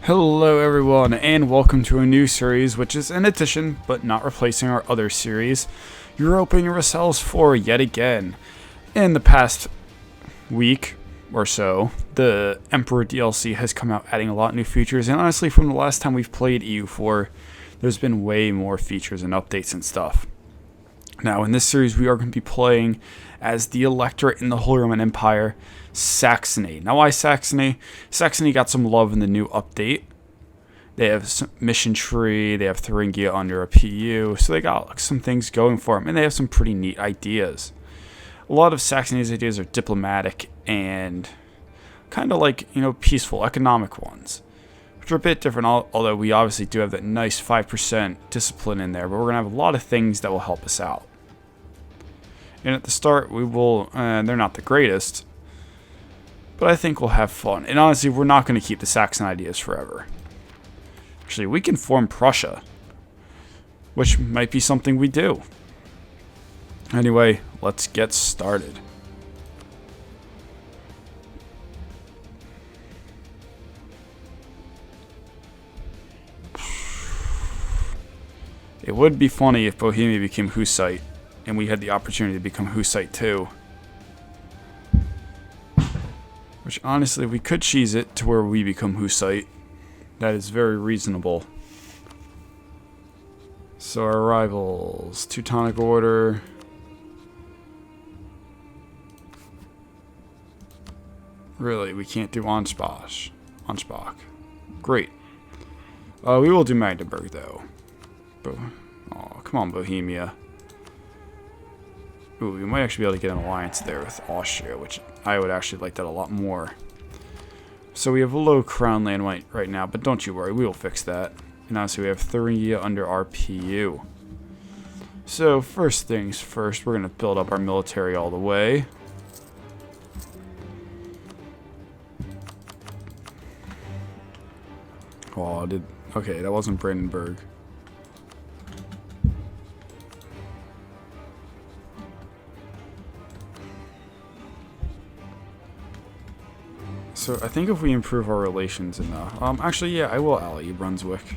Hello everyone, and welcome to a new series, which is an addition, but not replacing our other series, Europa Universalis 4 yet again. In the past week or so, the Emperor DLC has come out adding a lot of new features, and honestly from the last time we've played EU4, there's been way more features and updates and stuff. Now in this series we are going to be playing as the Electorate in the Holy Roman Empire, Saxony. Now why Saxony? Saxony got some love in the new update. They have some mission tree, they have Thuringia under a PU, so they got some things going for them, and they have some pretty neat ideas. A lot of Saxony's ideas are diplomatic and kind of like, peaceful, economic ones, which are a bit different, although we obviously do have that nice 5% discipline in there, but we're going to have a lot of things that will help us out. And at the start, we will, they're not the greatest, but I think we'll have fun. And honestly, we're not going to keep the Saxon ideas forever. Actually, we can form Prussia, which might be something we do. Anyway, let's get started. It would be funny if Bohemia became Hussite, and we had the opportunity to become Hussite too. Which, honestly, we could cheese it to where we become Hussite. That is very reasonable. So our rivals, Teutonic Order. Really, we can't do Ansbach. Great. We will do Magdeburg, though. Oh, come on, Bohemia. Ooh, we might actually be able to get an alliance there with Austria, which I would actually like that a lot more. So we have a low crown land right now, but don't you worry, we will fix that. And honestly, we have Thuringia under RPU. So first things first, we're going to build up our military all the way. Oh, okay, that wasn't Brandenburg. So I think if we improve our relations enough, actually, yeah, I will ally you, Brunswick.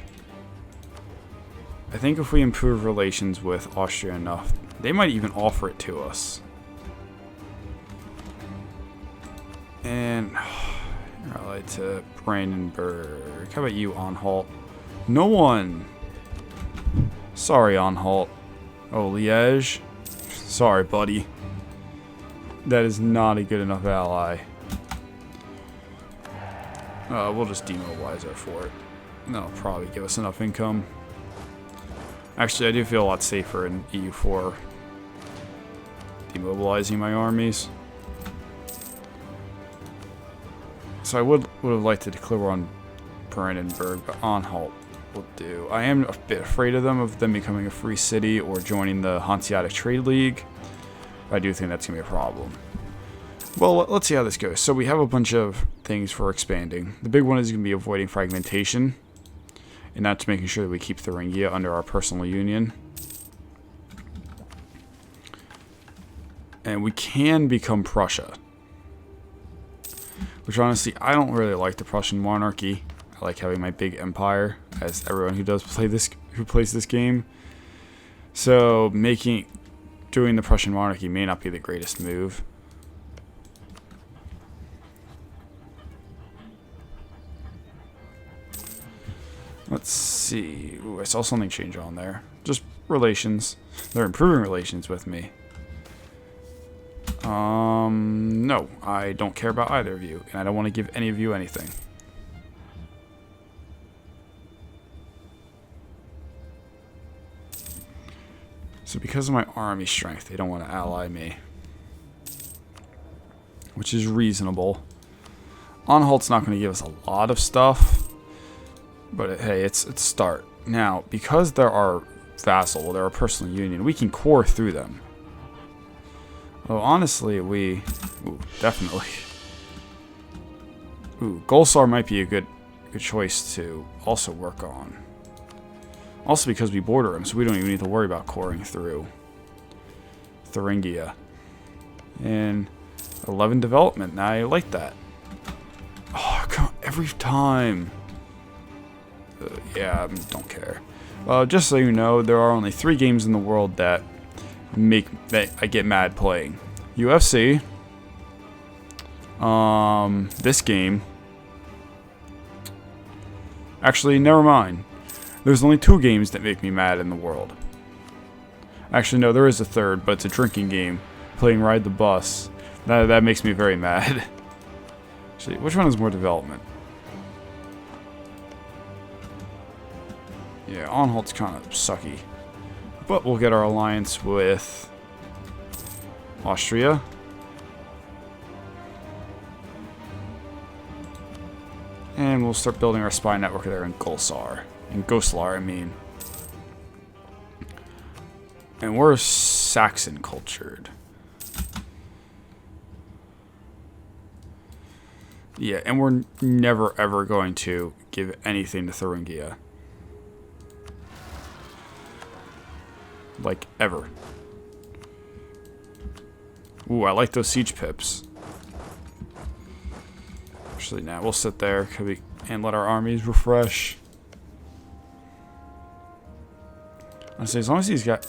I think if we improve relations with Austria enough, they might even offer it to us. And you're allied to Brandenburg. How about you, Anhalt? No one. Sorry, Anhalt. Oh, Liège. Sorry, buddy. That is not a good enough ally. We'll just demobilize our fort. That'll probably give us enough income. Actually, I do feel a lot safer in EU4 demobilizing my armies. So I would have liked to declare war on Brandenburg, but Anhalt will do. I am a bit afraid of them becoming a free city or joining the Hanseatic Trade League. But I do think that's going to be a problem. Well, let's see how this goes. So we have a bunch of things for expanding. The big one is going to be avoiding fragmentation, and that's making sure that we keep Thuringia under our personal union. And we can become Prussia, which honestly, I don't really like the Prussian monarchy. I like having my big empire, as everyone who plays this game. So doing the Prussian monarchy may not be the greatest move. Let's see. Ooh, I saw something change on there. Just relations. They're improving relations with me. No. I don't care about either of you. And I don't want to give any of you anything. So because of my army strength, they don't want to ally me. Which is reasonable. Anhalt's not going to give us a lot of stuff. But hey, it's a start. Now, because they're our vassal, they're our personal union, we can core through them. Oh, honestly, Ooh, definitely. Ooh, Golsar might be a good choice to also work on. Also because we border them, so we don't even need to worry about coring through Thuringia. And 11 development. Now I like that. Oh, come on, every time. Yeah, don't care. Just so you know, there are only 3 games in the world that I get mad playing. UFC, this game. Actually, never mind. There's only 2 games that make me mad in the world. Actually, no, there is a third, but it's a drinking game. Playing Ride the Bus. That makes me very mad. Actually, which one has more development? Yeah, Anhalt's kind of sucky. But we'll get our alliance with Austria. And we'll start building our spy network there in Goslar. In Goslar, I mean. And we're Saxon cultured. Yeah, and we're never ever going to give anything to Thuringia. Like, ever. Ooh, I like those siege pips. Actually, now we'll sit there and let our armies refresh. Honestly, as long as he's got...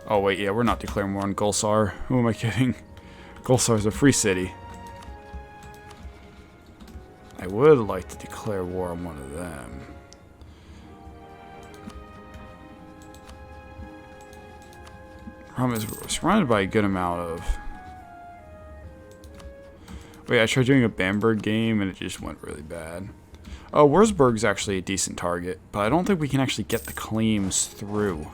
Oh, wait, yeah, we're not declaring war on Gulsar. Who am I kidding? Gulsar's a free city. I would like to declare war on one of them. Problem is, we're surrounded by a good amount of... Wait, I tried doing a Bamberg game and it just went really bad. Oh, Wurzburg's actually a decent target, but I don't think we can actually get the claims through.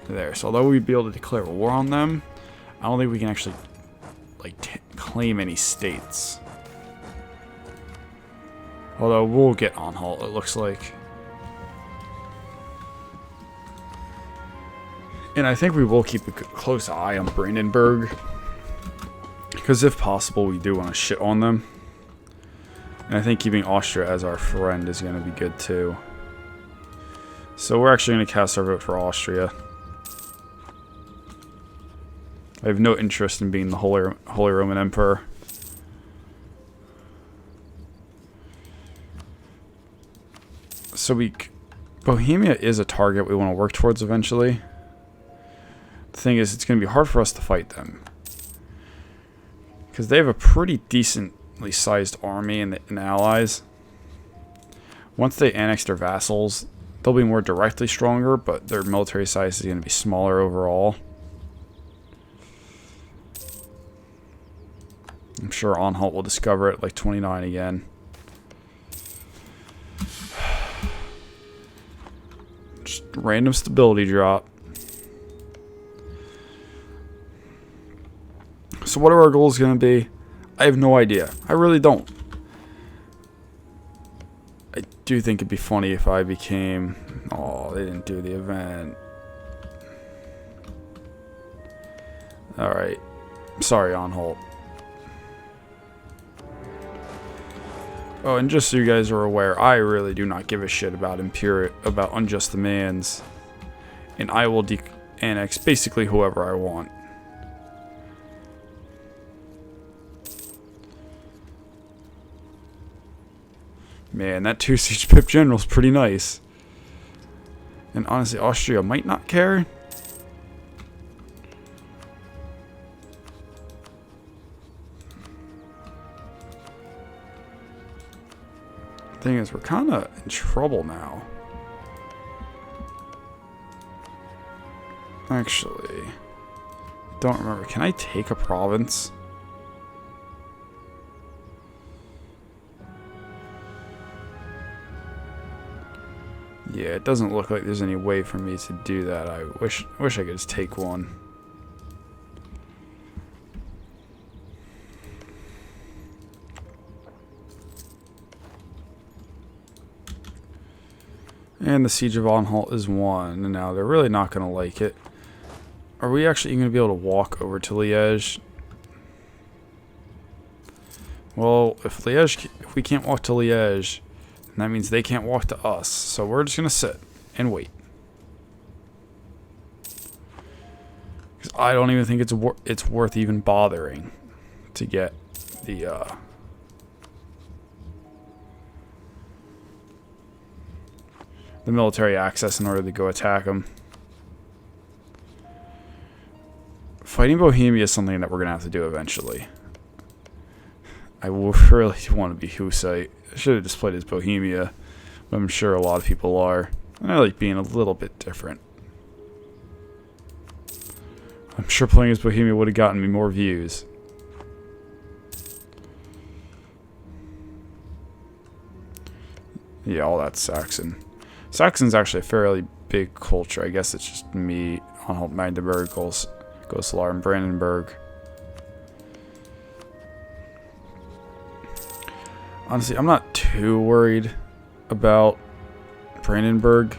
There, so although we'd be able to declare war on them, I don't think we can actually, like, claim any states. Although we'll get Anhalt, it looks like. And I think we will keep a close eye on Brandenburg. Because if possible, we do want to shit on them. And I think keeping Austria as our friend is going to be good too. So we're actually going to cast our vote for Austria. I have no interest in being the Holy Roman Emperor. So Bohemia is a target we want to work towards eventually. The thing is, it's going to be hard for us to fight them. Because they have a pretty decently sized army and allies. Once they annex their vassals, they'll be more directly stronger, but their military size is going to be smaller overall. I'm sure Anhalt will discover it like 29 again. Just random stability drop. So what are our goals going to be? I have no idea. I really don't. I do think it'd be funny if I became... Oh, they didn't do the event. Alright. Sorry, Anhalt. Oh, and just so you guys are aware, I really do not give a shit about unjust demands. And I will annex basically whoever I want. Man, that 2 siege pip general is pretty nice. And honestly, Austria might not care. Thing is, we're kind of in trouble now. Actually, don't remember. Can I take a province? Yeah, it doesn't look like there's any way for me to do that. I wish I could just take one. And the Siege of Anhalt is won. And now they're really not going to like it. Are we actually going to be able to walk over to Liège? Well, if we can't walk to Liège, that means they can't walk to us. So we're just going to sit and wait. Because I don't even think it's worth even bothering to get the the military access in order to go attack them. Fighting Bohemia is something that we're going to have to do eventually. I really want to be Hussite. I should have just played as Bohemia, but I'm sure a lot of people are. And I like being a little bit different. I'm sure playing as Bohemia would have gotten me more views. Yeah, all that's Saxon. Saxon's actually a fairly big culture. I guess it's just me, Anhalt, Magdeburg, Goslar, and Brandenburg. Honestly, I'm not too worried about Brandenburg.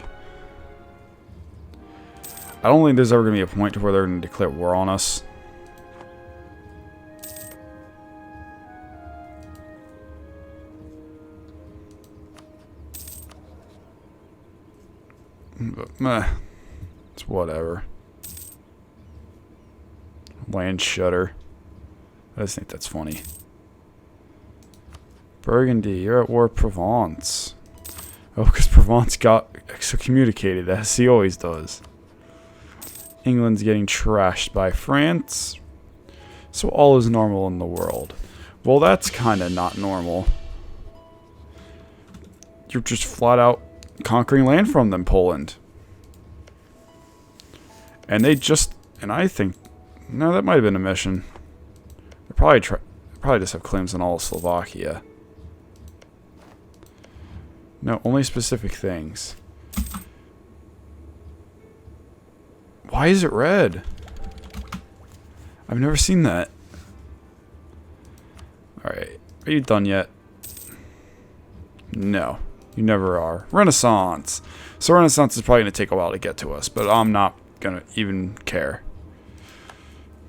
I don't think there's ever going to be a point to where they're going to declare war on us. But, meh. It's whatever. Land shudder. I just think that's funny. Burgundy, you're at war with Provence. Oh, because Provence got excommunicated, as he always does. England's getting trashed by France. So all is normal in the world. Well, that's kind of not normal. You're just flat out conquering land from them, Poland. And they just... And I think... No, that might have been a mission. They probably just have claims on all of Slovakia. No, only specific things. Why is it red? I've never seen that. Alright. Are you done yet? No. You never are. Renaissance. So Renaissance is probably going to take a while to get to us, but I'm not going to even care.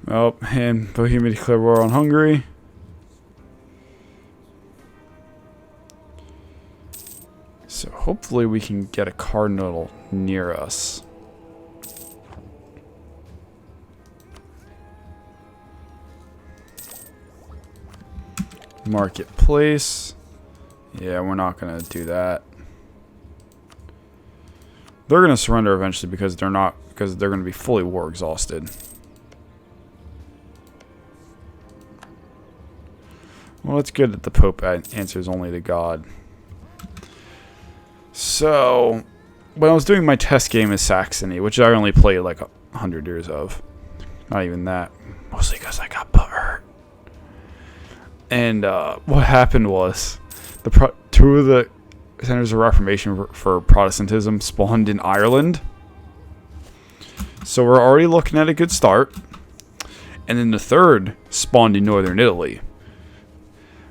Oh, and Bohemia declared war on Hungary. So hopefully we can get a cardinal near us. Marketplace. Yeah, we're not going to do that. They're going to surrender eventually because they're going to be fully war exhausted. Well, it's good that the Pope answers only to God. So, when I was doing my test game as Saxony, which I only played like 100 years of. Not even that. Mostly because I got butt hurt. And what happened was, two of the centers of Reformation for Protestantism spawned in Ireland. So we're already looking at a good start. And then the third spawned in Northern Italy.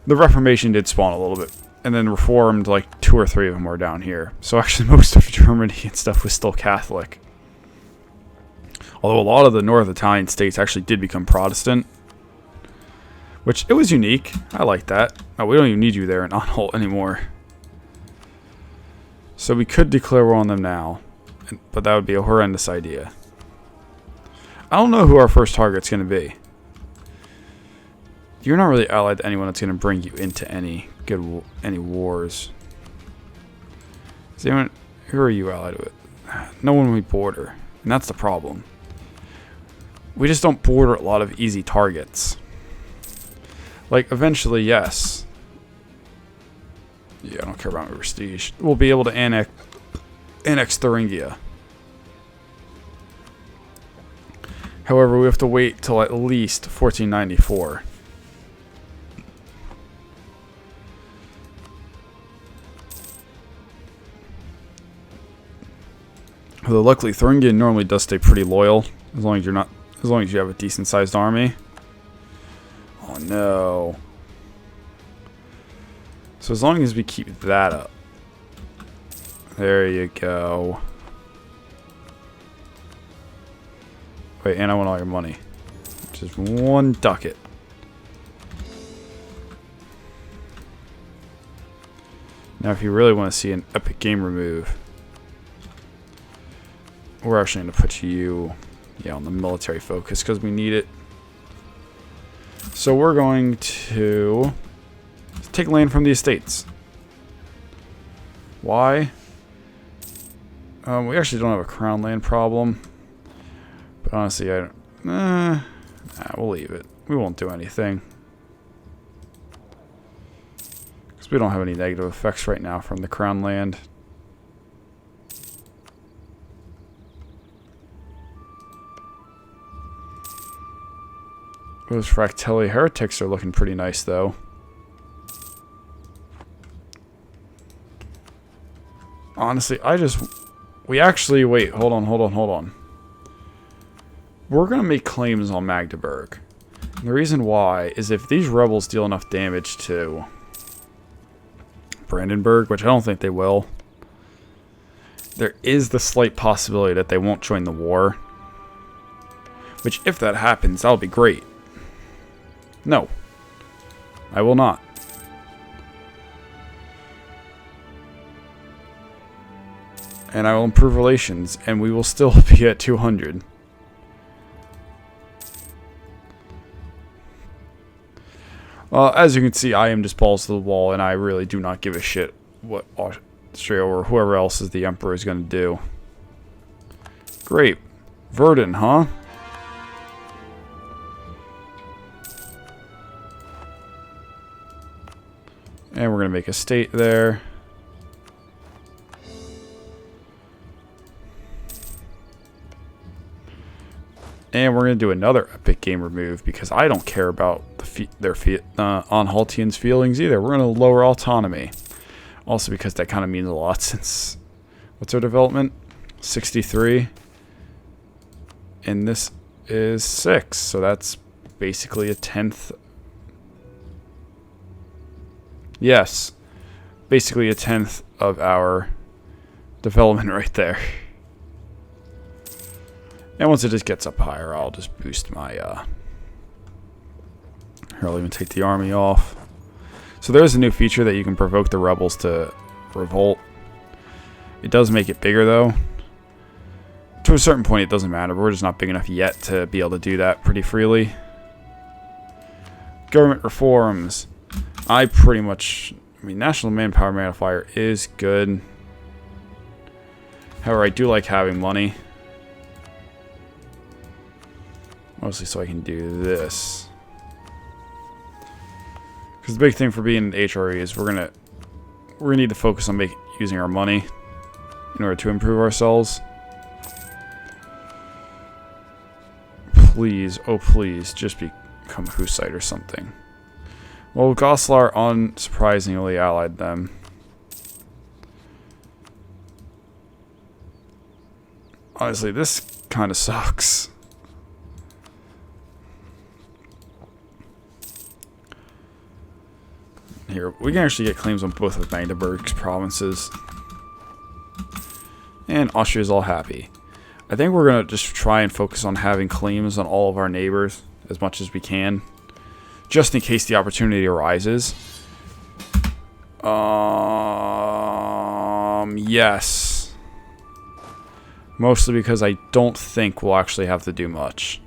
The Reformation did spawn a little bit. And then Reformed, like 2 or 3 of them were down here. So actually most of Germany and stuff was still Catholic. Although a lot of the North Italian states actually did become Protestant. Which, it was unique. I like that. Oh, we don't even need you there in Anhalt anymore. So we could declare war on them now. But that would be a horrendous idea. I don't know who our first target's going to be. You're not really allied to anyone that's going to bring you into any wars. Is anyone, who are you allied with? No one we border. And that's the problem. We just don't border a lot of easy targets. Like, eventually, yes. Yeah, I don't care about my prestige. We'll be able to annex Thuringia. However, we have to wait till at least 1494. Although luckily Thuringia normally does stay pretty loyal as long as you have a decent sized army. Oh no. So as long as we keep that up. There you go. Wait, and I want all your money. Just 1 ducat. Now if you really want to see an epic gamer move, we're actually going to put you, on the military focus because we need it. So we're going to take land from the estates. Why? We actually don't have a crown land problem. But honestly, I don't... Nah, we'll leave it. We won't do anything. Because we don't have any negative effects right now from the crown land. Those Fractelli Heretics are looking pretty nice, though. Honestly, we actually... Wait, hold on. We're going to make claims on Magdeburg. And the reason why is if these rebels deal enough damage to Brandenburg, which I don't think they will, there is the slight possibility that they won't join the war. Which, if that happens, that'll be great. No. I will not. And I will improve relations, and we will still be at 200. Well, as you can see, I am just balls to the wall, and I really do not give a shit what Austria or whoever else is the emperor is going to do. Great. Verdun, huh? And we're going to make a state there. And we're going to do another epic gamer move because I don't care about their Anhaltians' feelings either. We're going to lower autonomy. Also because that kind of means a lot since... What's our development? 63. And this is 6. So that's basically a 10th... Yes. Basically a 10th of our development right there. And once it just gets up higher, I'll just boost my, Here, I'll even take the army off. So there's a new feature that you can provoke the rebels to revolt. It does make it bigger, though. To a certain point, it doesn't matter. But we're just not big enough yet to be able to do that pretty freely. Government reforms. I mean, National Manpower Modifier is good. However, I do like having money. Mostly so I can do this. Because the big thing for being an HRE is we're gonna need to focus on using our money in order to improve ourselves. Please, oh please, just become a Hussite or something. Well, Goslar unsurprisingly allied them. Honestly, this kind of sucks. Here, we can actually get claims on both of Magdeburg's provinces. And Austria's all happy. I think we're going to just try and focus on having claims on all of our neighbors as much as we can. Just in case the opportunity arises. Yes. Mostly because I don't think we'll actually have to do much.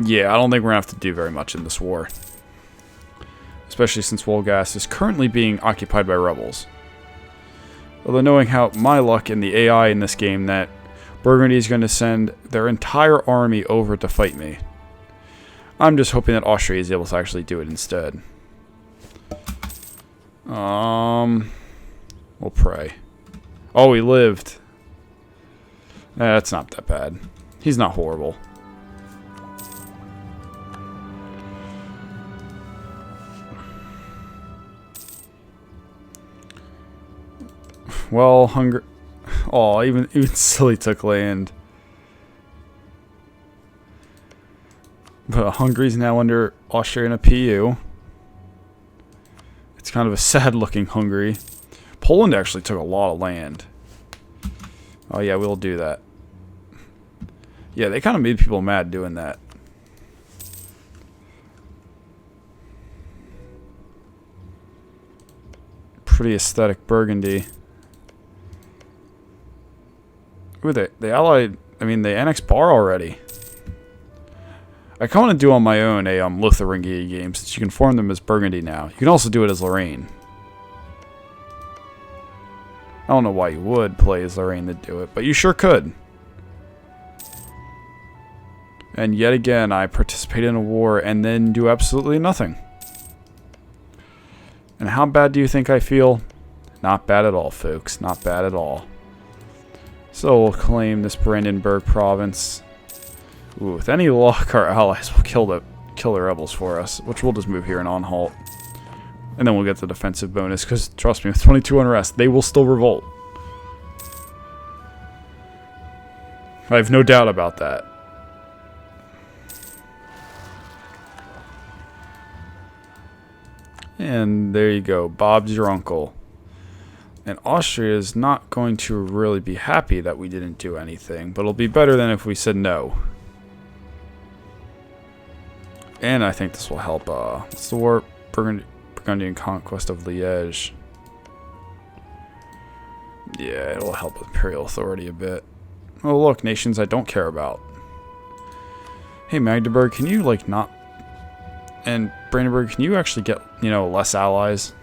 Yeah, I don't think we're going to have to do very much in this war. Especially since Wolgast is currently being occupied by rebels. Although knowing how my luck and the AI in this game that Burgundy is going to send their entire army over to fight me. I'm just hoping that Austria is able to actually do it instead. We'll pray. Oh, he lived. That's not that bad. He's not horrible. Well, Hungary... Oh, even Silly took land. But Hungary's now under Austrian PU. It's kind of a sad-looking Hungary. Poland actually took a lot of land. Oh, yeah, we'll do that. Yeah, they kind of made people mad doing that. Pretty aesthetic Burgundy. Ooh, they allied... I mean, they annexed Bar already. I kind of want to do on my own a Lotharingia game, since you can form them as Burgundy now. You can also do it as Lorraine. I don't know why you would play as Lorraine to do it, but you sure could. And yet again, I participate in a war and then do absolutely nothing. And how bad do you think I feel? Not bad at all, folks. Not bad at all. So we'll claim this Brandenburg province. Ooh, with any luck, our allies will kill the rebels for us, which we'll just move here in Anhalt. And then we'll get the defensive bonus, because trust me, with 22 unrest, they will still revolt. I have no doubt about that. And there you go. Bob's your uncle. And Austria is not going to really be happy that we didn't do anything, but it'll be better than if we said no. And I think this will help. What's the war? Burgundian conquest of Liège. Yeah, it'll help Imperial authority a bit. Oh, look, nations I don't care about. Hey, Magdeburg, can you, like, not... And Brandenburg, can you actually get, you know, less allies?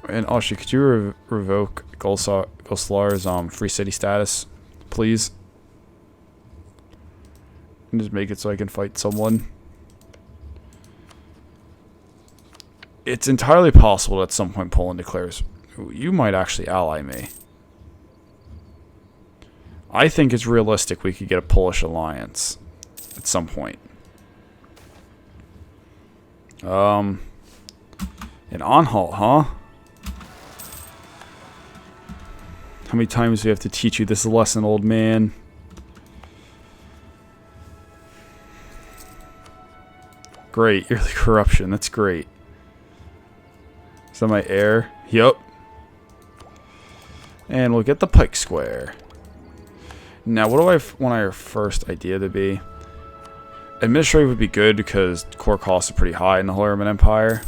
And Austria, could you revoke Goslar's free city status, please? And just make it so I can fight someone. It's entirely possible that at some point Poland declares, you might actually ally me. I think it's realistic we could get a Polish alliance at some point. In Anhalt, huh? How many times do we have to teach you this lesson, old man? Great, yearly corruption. That's great. Is that my heir? Yup. And we'll get the Pike Square. Now, what do I want our first idea to be? Administrative would be good because core costs are pretty high in the Holy Roman Empire.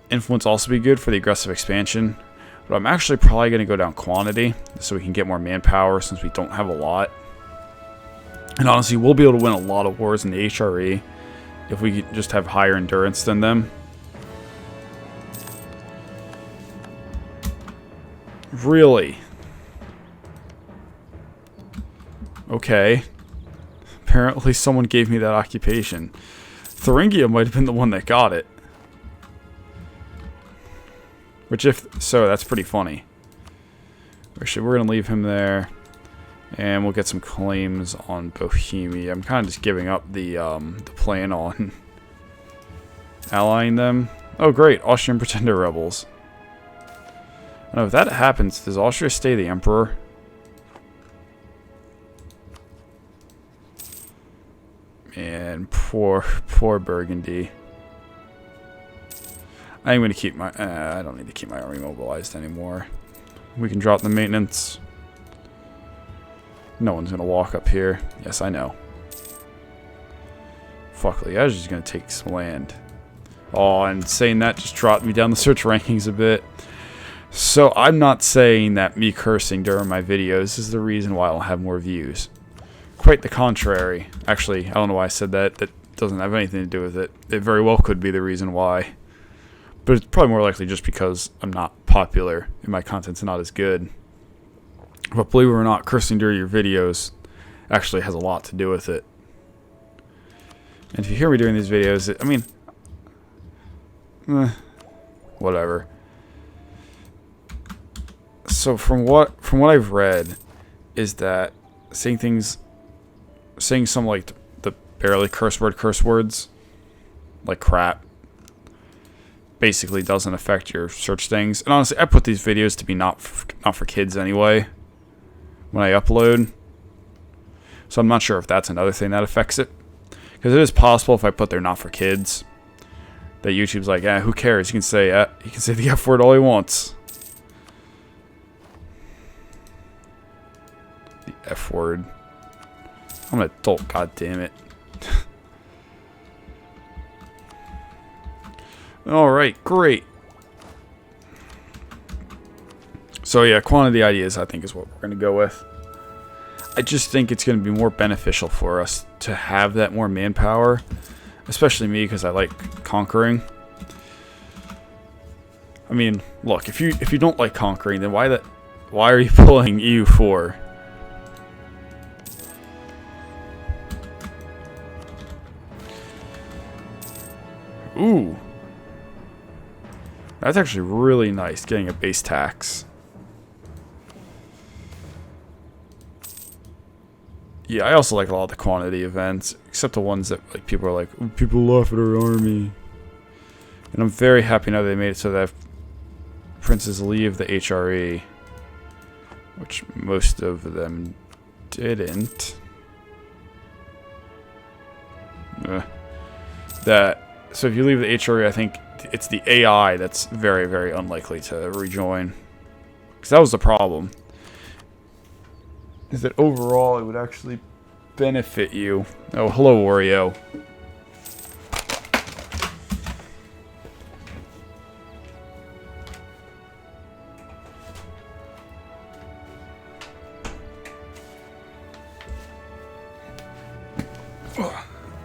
Influence also be good for the aggressive expansion. But I'm actually probably going to go down quantity so we can get more manpower since we don't have a lot. And honestly, we'll be able to win a lot of wars in the HRE if we just have higher endurance than them. Really? Okay. Apparently someone gave me that occupation. Thuringia might have been the one that got it. Which if so, that's pretty funny. Actually, we're going to leave him there. And we'll get some claims on Bohemia. I'm kind of just giving up the plan on allying them. Oh great, Austrian pretender rebels. Now, if that happens, does Austria stay the emperor? And poor Burgundy. I'm going to keep my... I don't need to keep my army mobilized anymore. We can drop the maintenance. No one's going to walk up here. Yes, I know. Fuck, Liège is going to take some land. Oh, and saying that just dropped me down the search rankings a bit. So I'm not saying that me cursing during my videos is the reason why I'll have more views. Quite the contrary. Actually, I don't know why I said that. That doesn't have anything to do with it. It very well could be the reason why. But it's probably more likely just because I'm not popular and my content's not as good. But believe it or not, cursing during your videos actually has a lot to do with it. And if you hear me during these videos, I mean, whatever. So from what I've read, is that saying some like the barely curse words, like crap, basically doesn't affect your search things. And honestly, I put these videos to be not for kids anyway when I upload. So I'm not sure if that's another thing that affects it. Because it is possible if I put they're not for kids, that YouTube's like, who cares? He can say the F word all he wants. The F word. I'm an adult, god damn it. Alright, great. So yeah, quantity ideas I think is what we're going to go with. I just think it's going to be more beneficial for us to have that more manpower, especially me because I like conquering. I mean, look, if you don't like conquering, then why are you pulling EU4? Ooh. That's actually really nice, getting a base tax. Yeah, I also like a lot of the quantity events, except the ones that like people are like, "Ooh, people laugh at our army." And I'm very happy now they made it so that princes leave the HRE, which most of them didn't. So if you leave the HRE, I think it's the AI that's very, very unlikely to rejoin. Because that was the problem. Is that overall it would actually benefit you. Oh, hello, Oreo.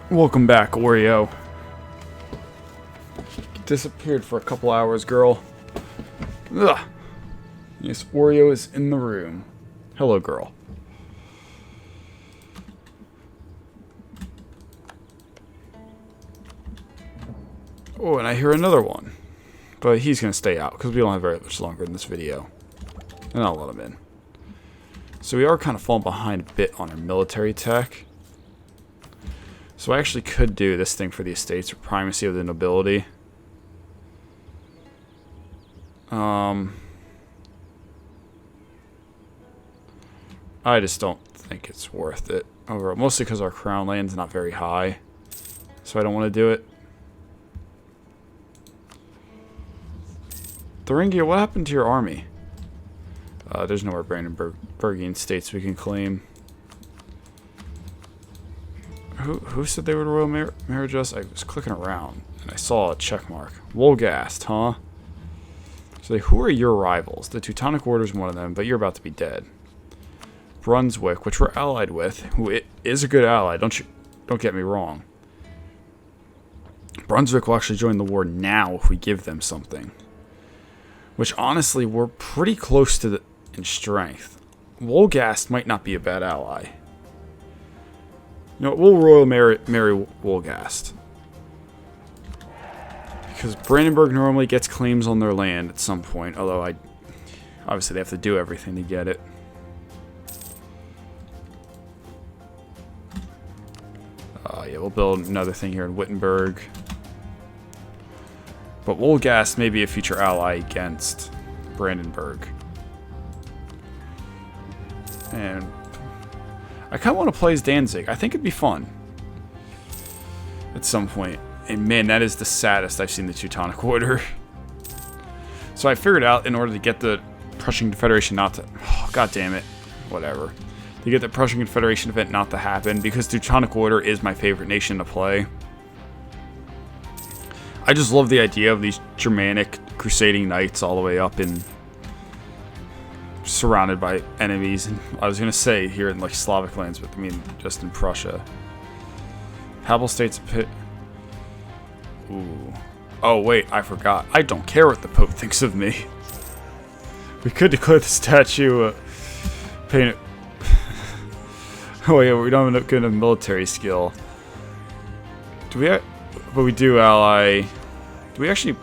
Welcome back, Oreo. You disappeared for a couple hours, girl. Ugh. Yes, Oreo is in the room. Hello, girl. Oh, and I hear another one. But he's going to stay out, because we don't have very much longer in this video. And I'll let him in. So we are kind of falling behind a bit on our military tech. So I actually could do this thing for the estates, for primacy of the nobility. I just don't think it's worth it overall. Mostly because our crown land's not very high. So I don't want to do it. Thuringia, what happened to your army? There's no more Brandenburgian states we can claim. Who said they were royal marriages? I was clicking around and I saw a check mark. Wolgast, huh? So who are your rivals? The Teutonic Order is one of them, but you're about to be dead. Brunswick, which we're allied with, who is a good ally. Don't get me wrong. Brunswick will actually join the war now if we give them something. Which honestly, we're pretty close to in strength. Wolgast might not be a bad ally. You know, we'll royal marry Wolgast. Because Brandenburg normally gets claims on their land at some point, although obviously they have to do everything to get it. Yeah, we'll build another thing here in Wittenberg. But Wolgast may be a future ally against Brandenburg. And I kind of want to play as Danzig. I think it'd be fun. At some point. And man, that is the saddest I've seen the Teutonic Order. So I figured out in order to get the Prussian Confederation not to... Oh, God damn it. Whatever. To get the Prussian Confederation event not to happen, because Teutonic Order is my favorite nation to play. I just love the idea of these Germanic crusading knights all the way up in... surrounded by enemies. And I was going to say here in like Slavic lands, but I mean just in Prussia. Papal States... Ooh. Oh, wait, I forgot. I don't care what the Pope thinks of me. We could declare the statue paint it. Oh, yeah, we don't have good enough military skill. But we do ally... Do we actually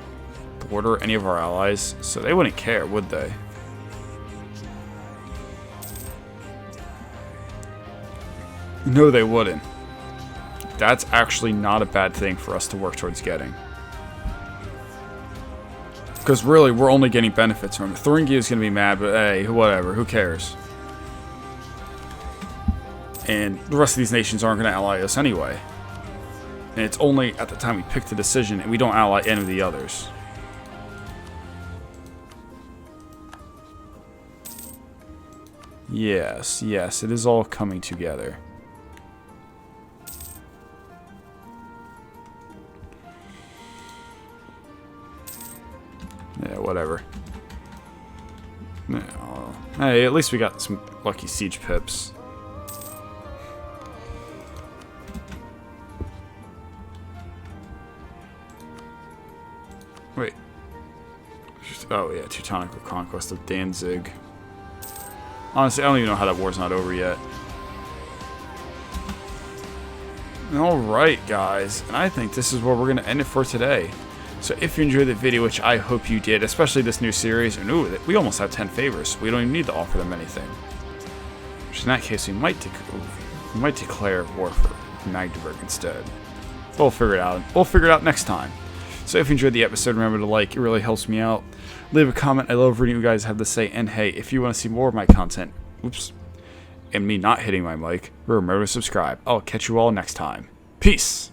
border any of our allies? So they wouldn't care, would they? No, they wouldn't. That's actually not a bad thing for us to work towards getting. Because really, we're only getting benefits from it. Thuringia is going to be mad, but hey, whatever. Who cares? And the rest of these nations aren't going to ally us anyway. And it's only at the time we pick the decision, and we don't ally any of the others. Yes, yes, it is all coming together. Yeah, whatever. No. Hey, at least we got some lucky siege pips. Oh yeah, Teutonic conquest of Danzig. Honestly, I don't even know how that war's not over yet. Alright, guys, and I think this is where we're going to end it for today. So if you enjoyed the video, which I hope you did, especially this new series, and ooh, we almost have 10 favors. We don't even need to offer them anything. Which in that case, we might declare war for Magdeburg instead. We'll figure it out. We'll figure it out next time. So if you enjoyed the episode, remember to like. It really helps me out. Leave a comment. I love reading what you guys have to say. And hey, if you want to see more of my content, and me not hitting my mic, remember to subscribe. I'll catch you all next time. Peace.